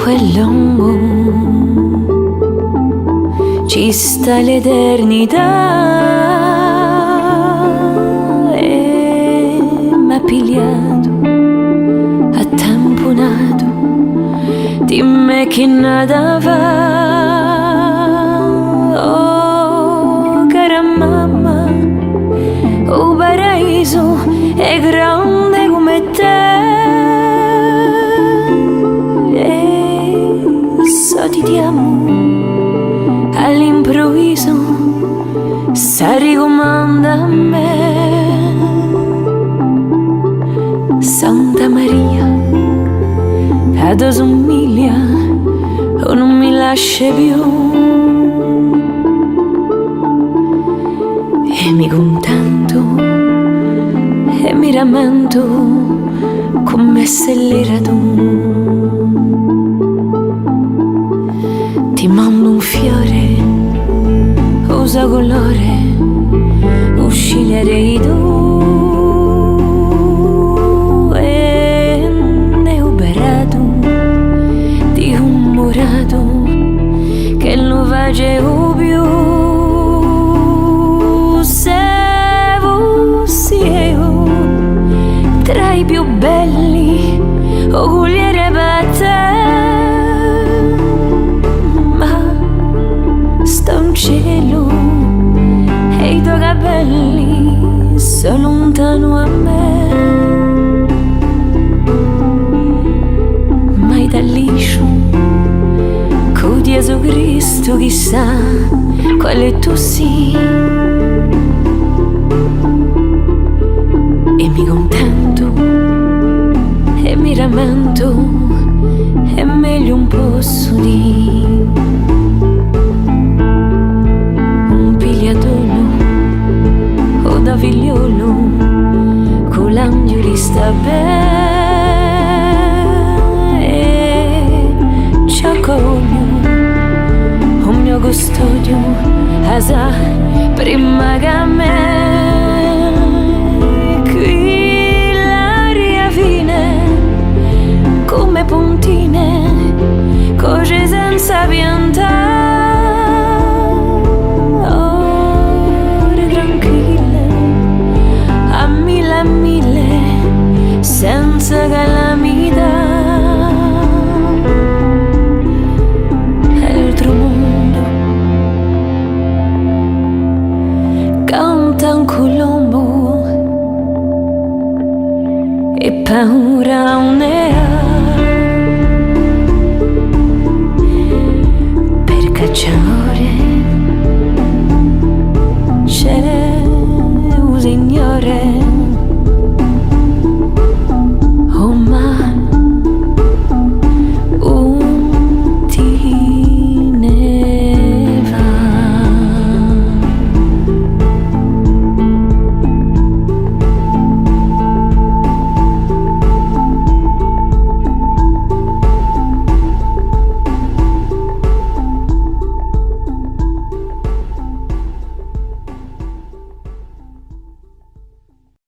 quell'uomo ci sta l'eternità e m'ha pigliato a tamponato di me che nada va. Oh cara mamma, o paraiso è grande come te e so ti amo all'improvviso sa ricomanda a me. Santa Maria ad somiglia o non mi lascia più e mi contento e mi rammento come se l'era tu. Ti mando un fiore, usa colore, uscirei tu e ne ho berato di un murato che non facevo più. Se fossi io tra i più belli o cogliere per te, sto in cielo e i tuoi capelli sono lontano a me, mai da liscio con Gesù Cristo chissà quale tu sei e mi contento e mi rammento e meglio un posso dire o da figliolo con l'angeli sta bene. Ciao coglio un mio custodio asa prima che a me qui l'aria fine come puntine cose senza piantare